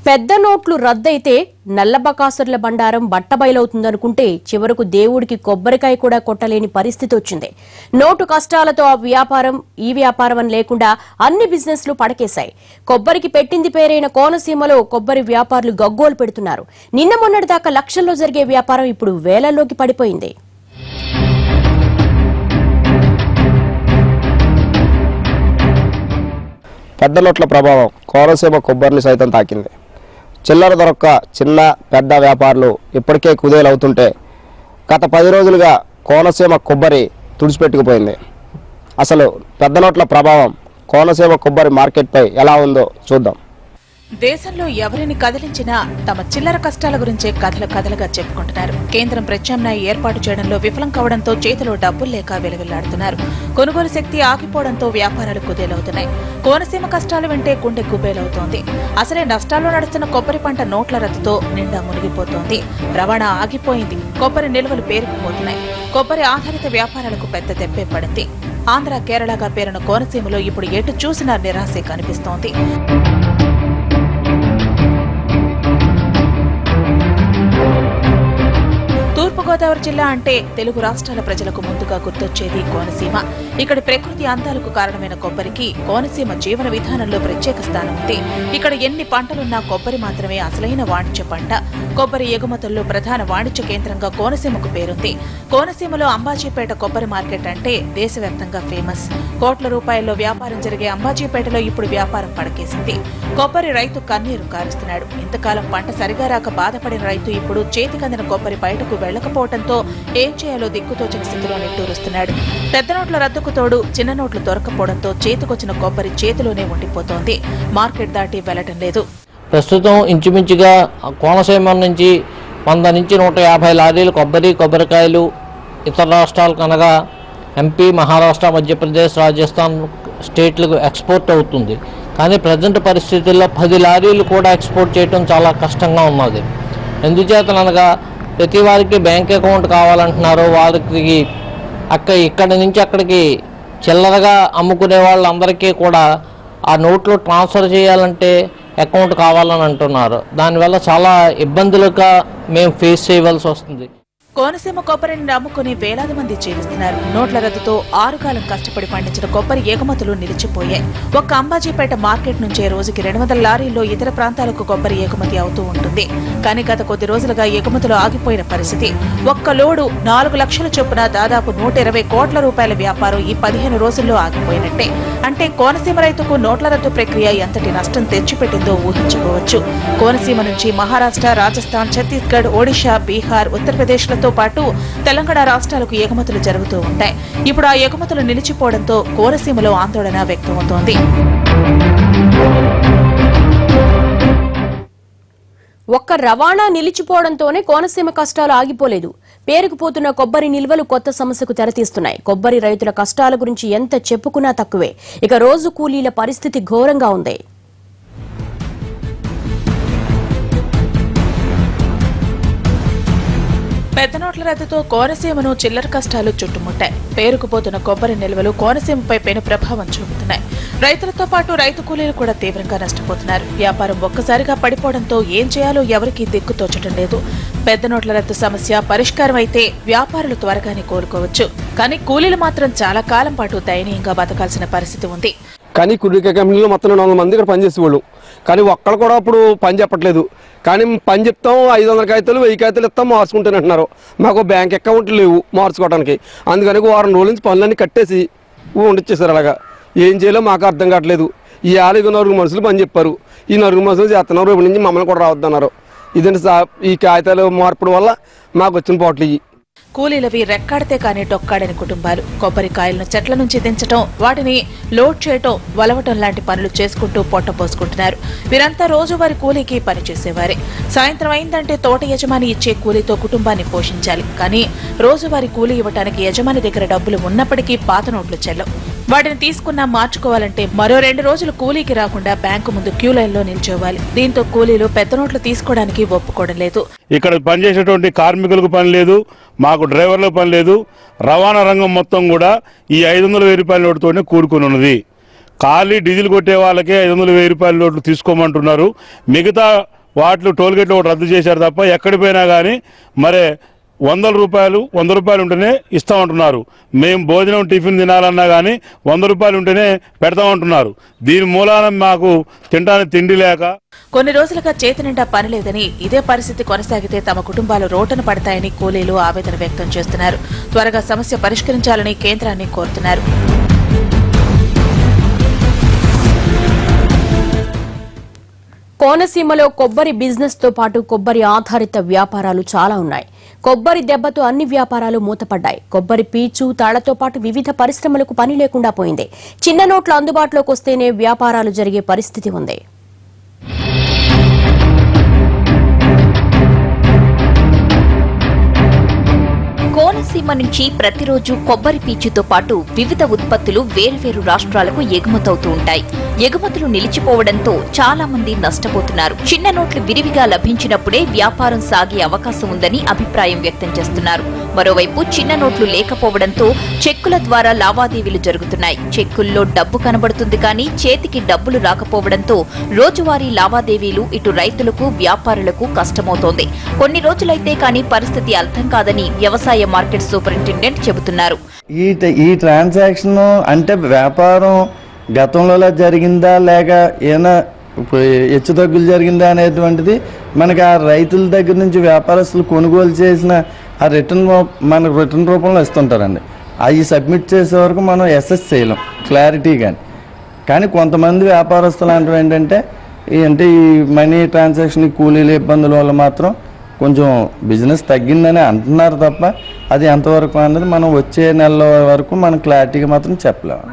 పెద్ద నోట్లు రద్దయితే నల్లబకాసురుల బండారం బట్టబయలవుతుందనుకుంటే చివరకు దేవుడికి కొబ్బరికాయ కూడా కొట్టలేని పరిస్థితి వచ్చింది. నోటు కష్టాలతో ఈ వ్యాపారం అని లేకుండా అన్ని బిజినెస్లు పడకేశాయి. కొబ్బరికి పెట్టింది పేరైన కోనసీమలో కొబ్బరి వ్యాపారులు గగ్గోలు పెడుతున్నారు. నిన్న మొన్నటిదాకా లక్షల్లో జరిగే వ్యాపారం ఇప్పుడు వేలల్లోకి పడిపోయింది. పెద్ద నోట్ల ప్రభావం కోనసీమ కొబ్బరిని సైతం తాకింది. చిల్లర దొరక్క చిన్న పెద్ద వ్యాపారులు ఇప్పటికే కుదేలవుతుంటే గత 10 రోజులుగా కోనసీమ కొబ్బరి తుడిచిపెట్టుకుపోయింది. అసలు పెద్ద నోట్ల ప్రభావం కోనసీమ కొబ్బరి మార్కెట్పై ఎలా ఉందో చూద్దాం. దేశంలో ఎవరిని కదిలించినా తమ చిల్లర కష్టాల గురించే కథలుగా చెప్పుకుంటున్నారు. కేంద్రం ప్రత్యామ్నాయ ఏర్పాటు చేయడంలో విఫలం కావడంతో చేతిలో డబ్బులు లేక వెలువెల్లాడుతున్నారు. కొనుగోలు శక్తి ఆగిపోవడంతో వ్యాపారాలు కుదేలవుతున్నాయి. కోనసీమ కష్టాలు వింటే గుండె కుబేలవుతోంది. అసలే నష్టాల్లో నడుస్తున్న కొబ్బరి పంట నోట్ల రద్దుతో నిండా మునిగిపోతోంది. రవాణా ఆగిపోయింది. కొబ్బరి నిల్వలు పేరుకుపోతున్నాయి. కొబ్బరి ఆధారిత వ్యాపారాలకు పెద్ద దెబ్బే పడింది. ఆంధ్ర, కేరళగా పేరున్న కోనసీమలో ఇప్పుడు ఎటు చూసినా నిరాశే కనిపిస్తోంది. తూర్పుగోదావరి జిల్లా అంటే తెలుగు రాష్ట్రాల ప్రజలకు ముందుగా గుర్తొచ్చేది కోనసీమ. ఇక్కడి ప్రకృతి అందాలకు కారణమైన కొబ్బరికి కోనసీమ జీవన విధానంలో ప్రత్యేక స్థానం ఉంది. ఇక్కడ ఎన్ని పంటలున్నా కొబ్బరి మాత్రమే అసలైన వాణిజ్య పంట. కొబ్బరి ఎగుమతుల్లో ప్రధాన వాణిజ్య కేంద్రంగా కోనసీమకు పేరుంది. కోనసీమలో అంబాజీపేట కొబ్బరి మార్కెట్ అంటే దేశవ్యాప్తంగా ఫేమస్. కోట్ల రూపాయల్లో వ్యాపారం జరిగే అంబాజీపేటలో ఇప్పుడు వ్యాపారం పడకేసింది. కొబ్బరి రైతు కన్నీరు కారుస్తున్నాడు. ఇంతకాలం పంట సరిగా రాక బాధపడిన రైతు ఇప్పుడు చేతికందిన కొబ్బరి బయటకు వెళ్లకపోవడంతో ఏం చేయాలో దిక్కుతోచిన స్థితిలో నిట్టూరుస్తున్నాడు. పెద్ద నోట్ల రద్దుకు తోడు చిన్న నోట్లు దొరకపోవడంతో చేతికొచ్చిన కొబ్బరి చేతిలోనే ఉండిపోతోంది. మార్కెట్ దాటి వెళ్లటం లేదు. ప్రస్తుతం ఇంచుమించుగా కోనసీమ నుంచి 100 నుంచి 150 లారీలు కొబ్బరికాయలు ఇతర రాష్ట్రాలకు అనగా ఎంపీ, మహారాష్ట్ర, మధ్యప్రదేశ్, రాజస్థాన్ స్టేట్లకు ఎక్స్పోర్ట్ అవుతుంది. కానీ ప్రజెంట్ పరిస్థితుల్లో 10 లారీలు కూడా ఎక్స్పోర్ట్ చేయడం చాలా కష్టంగా ఉన్నది. ఎందుచేతనగా ప్రతి వారికి బ్యాంక్ అకౌంట్ కావాలంటున్నారు. వారికి ఇక్కడి నుంచి అక్కడికి చిల్లరగా అమ్ముకునే వాళ్ళందరికీ కూడా ఆ నోట్లు ట్రాన్స్ఫర్ చేయాలంటే అకౌంట్ కావాలని అంటున్నారు. దానివల్ల చాలా ఇబ్బందులుగా మేము ఫేస్ చేయవలసి వస్తుంది. కోనసీమ కొబ్బరిని నమ్ముకుని వేలాది మంది జీవిస్తున్నారు. నోట్ల రద్దుతో 6 కాలం కష్టపడి పండించిన కొబ్బరి ఎగుమతులు నిలిచిపోయాయి. ఒక్క అంబాజీపేట మార్కెట్ నుంచే రోజుకి 200 లారీల్లో ఇతర ప్రాంతాలకు కొబ్బరి ఎగుమతి అవుతూ ఉంటుంది. కానీ గత కొద్ది రోజులుగా ఎగుమతులు ఆగిపోయిన పరిస్థితి. ఒక్క లోడు 4 లక్షల చొప్పున దాదాపు 120 కోట్ల రూపాయల వ్యాపారం ఈ 15 రోజుల్లో ఆగిపోయినట్టే. అంటే కోనసీమ రైతుకు నోట్ల రద్దు ప్రక్రియ ఎంతటి నష్టం తెచ్చిపెట్టిందో ఊహించుకోవచ్చు. కోనసీమ నుంచి మహారాష్ట్ర, రాజస్థాన్, ఛత్తీస్గఢ్, ఒడిశా, బీహార్, ఉత్తరప్రదేశ్లతో పాటు తెలంగాణ రాష్ట్రాలకు ఎగుమతులు జరుగుతూ ఉంటాయి. ఇప్పుడు ఆ ఎగుమతులు నిలిచిపోవడంతో కోనసీమలో ఆందోళన వ్యక్తమవుతోంది. ఒక్క రవాణా నిలిచిపోవడంతోనే కోనసీమ కష్టాలు ఆగిపోలేదు. పేరుకుపోతున్న కొబ్బరి నిల్వలు కొత్త సమస్యకు తెరతీస్తున్నాయి. కొబ్బరి రైతుల కష్టాల గురించి ఎంత చెప్పుకున్నా తక్కువే. ఇక రోజు కూలీల పరిస్థితి ఘోరంగా ఉంది. పెద్ద నోట్ల రద్దుతో కోనసీమను చిల్లర కష్టాలు చుట్టుముట్టాయి. పేరుకుపోతున్న కొబ్బరి నిల్వలు కోనసీమపై పెను ప్రభావం చూపుతున్నాయి. రైతులతో పాటు రైతు కూలీలు కూడా తీవ్రంగా నష్టపోతున్నారు. వ్యాపారం ఒక్కసారిగా పడిపోవడంతో ఏం చేయాలో ఎవరికీ దిక్కు తోచడం లేదు. పెద్ద నోట్ల రద్దు సమస్య పరిష్కారం అయితే వ్యాపారులు త్వరగానే కోలుకోవచ్చు. కానీ కూలీలు మాత్రం చాలా కాలం పాటు దయనీయంగా బతకాల్సిన పరిస్థితి ఉంది. కానీ కుడిక కంపెనీలో మొత్తం 400 మంది ఇక్కడ పనిచేసేవాళ్ళు. కానీ ఒక్కళ్ళు కూడా అప్పుడు పని చెప్పట్లేదు. కానీ పని చెప్తాం 500 కాగితాలు 1000 కాగితాలు ఇస్తాం మార్చుకుంటానంటున్నారు. మాకు బ్యాంక్ అకౌంట్లు లేవు మార్చుకోవడానికి. అందుకని 1 వారం రోజుల నుంచి పనులన్నీ కట్టేసి ఉండిచ్చేసారు. అలాగా ఏం చేయాలో మాకు అర్థం కావట్లేదు. ఈ 4 మనుషులు పని చెప్పారు. ఈ 4 మనుషులు చేస్తున్నారు. రేపు నుంచి మమ్మల్ని కూడా రావద్దన్నారు. ఇదండి ఈ కాగితాలు మార్పడం వల్ల మాకు వచ్చిన పోట్లు ఇవి. కూలీలవి రెక్కాడితే కానీ డొక్కాడని కుటుంబాలు. కొబ్బరికాయలను చెట్ల నుంచి దించడం, వాటిని లోడ్ చేయటం, వలవటం లాంటి పనులు చేసుకుంటూ పొట్ట పోసుకుంటున్నారు. వీరంతా రోజువారీ కూలీకి పనిచేసేవారే. సాయంత్రం అయిందంటే తోట యజమాని ఇచ్చే కూలీతో కుటుంబాన్ని పోషించాలి. కానీ రోజువారీ కూలీ ఇవ్వటానికి యజమాని దగ్గర డబ్బులు ఉన్నప్పటికీ పాత నోట్లు చెల్లవు. వాటిని తీసుకున్నా మార్చుకోవాలంటే మరో 2 రోజులు కూలీకి రాకుండా బ్యాంకు ముందు క్యూ లైన్లో నిల్చోవాలి. దీంతో కూలీలు పెద్ద నోట్లు తీసుకోవడానికి ఒప్పుకోవడం లేదు. ఇక్కడ పనిచేసేటువంటి కార్మికులకు పని లేదు, మాకు డ్రైవర్లకు పని లేదు. రవాణా రంగం మొత్తం కూడా ఈ 500,000 రూపాయల నోటుతోనే కూడుకుని ఉన్నది. ఖాళీ డీజిల్ కొట్టే వాళ్ళకే 500,000 రూపాయల నోట్లు తీసుకోమంటున్నారు. మిగతా వాటిలో టోల్గేట్లు ఒకటి రద్దు చేశారు తప్ప ఎక్కడికి పోయినా కానీ మరి 100 రూపాయలు ఉంటేనే ఇస్తామంటున్నారు. మేము భోజనం టిఫిన్ తినాలన్నా కానీ 100 రూపాయలు ఉంటేనే పెడతామంటున్నారు. దీని మూలాన మాకు తినడానికి తిండి లేక కొన్ని రోజులుగా చేతి నిండా పని లేదని, ఇదే పరిస్థితి కొనసాగితే తమ కుటుంబాలు రోడ్డున పడతాయని కూలీలు ఆవేదన వ్యక్తం చేస్తున్నారు. త్వరగా సమస్య పరిష్కరించాలని కేంద్రాన్ని కోరుతున్నారు. కోనసీమలో కొబ్బరి బిజినెస్ తో పాటు కొబ్బరి ఆధారిత వ్యాపారాలు చాలా ఉన్నాయి. కొబ్బరి దెబ్బతో అన్ని వ్యాపారాలు మూతపడ్డాయి. కొబ్బరి పీచు తాళ్లతో పాటు వివిధ పరిశ్రమలకు పని లేకుండా పోయింది. చిన్న నోట్లు అందుబాటులోకి వస్తేనే వ్యాపారాలు జరిగే పరిస్థితి ఉంది. కోనసీమ నుంచి ప్రతిరోజు కొబ్బరి పీచుతో పాటు వివిధ ఉత్పత్తులు వేర్వేరు రాష్ట్రాలకు ఎగుమతవుతూ ఉంటాయి. ఎగుమతులు నిలిచిపోవడంతో చాలా మంది నష్టపోతున్నారు. చిన్న నోట్లు విరివిగా లభించినప్పుడే వ్యాపారం సాగే అవకాశం ఉందని అభిప్రాయం వ్యక్తం చేస్తున్నారు. మరోవైపు చిన్న నోట్లు లేకపోవడంతో చెక్కుల ద్వారా లావాదేవీలు జరుగుతున్నాయి. చెక్కుల్లో డబ్బు కనబడుతుంది కానీ చేతికి డబ్బులు రాకపోవడంతో రోజువారీ లావాదేవీలు ఇటు రైతులకు వ్యాపారులకు కష్టమవుతోంది. కొన్ని రోజులైతే కానీ పరిస్థితి అర్థం కాదని వ్యవసాయ మార్కెట్ సూపరింటెండెంట్ చెబుతున్నారు. ఈ ట్రాన్సాక్షన్ అంటే వ్యాపారం గతంలో జరిగిందా లేక ఏమైనా హెచ్చుతగ్గులు జరిగిందా అనేటువంటిది మనకి ఆ రైతుల దగ్గర నుంచి వ్యాపారస్తులు కొనుగోలు చేసిన ఆ మనకు రిటర్న్ రూపంలో ఇస్తుంటారండి. అవి సబ్మిట్ చేసే వరకు మనం అసెస్ చేయలేం క్లారిటీ కానీ కొంతమంది వ్యాపారస్తులు అంటే ఏంటంటే ఈ మనీ ట్రాన్సాక్షన్ కూలీల ఇబ్బందుల వల్ల మాత్రం కొంచెం బిజినెస్ తగ్గిందని అంటున్నారు తప్ప అది ఎంతవరకు అన్నది మనం వచ్చే నెల వరకు మనం క్లారిటీగా మాత్రం చెప్పలేము.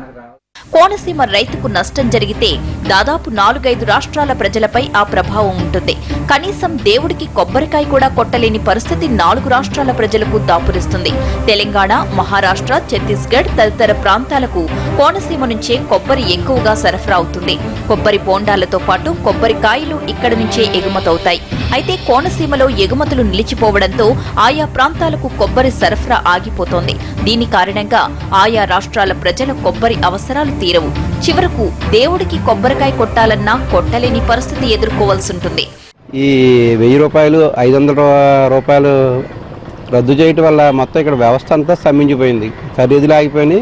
కోనసీమ రైతుకు నష్టం జరిగితే దాదాపు 4-5 రాష్ట్రాల ప్రజలపై ఆ ప్రభావం ఉంటుంది. కనీసం దేవుడికి కొబ్బరికాయ కూడా కొట్టలేని పరిస్థితి 4 రాష్ట్రాల ప్రజలకు దాపురిస్తుంది. తెలంగాణ, మహారాష్ట్ర, ఛత్తీస్గఢ్ తదితర ప్రాంతాలకు కోనసీమ నుంచే కొబ్బరి ఎక్కువగా సరఫరా అవుతుంది. కొబ్బరి బోండాలతో పాటు కొబ్బరికాయలు ఇక్కడి నుంచే ఎగుమతవుతాయి. అయితే కోనసీమలో ఎగుమతులు నిలిచిపోవడంతో ఆయా ప్రాంతాలకు కొబ్బరి సరఫరా ఆగిపోతోంది. దీని కారణంగా ఆయా రాష్ట్రాల ప్రజల కొబ్బరి అవసరాలు తీరవు. చివరకు దేవుడికి కొబ్బరికాయ కొట్టాలన్నా కొట్టలేని పరిస్థితి ఎదుర్కోవాల్సి ఉంటుంది. ఈ 1000 రూపాయలు 500 రూపాయలు రద్దు చేయటం వల్ల మొత్తం ఇక్కడ వ్యవస్థ అంతా స్తంభించిపోయింది. ఖరీదులు ఆగిపోయినాయి.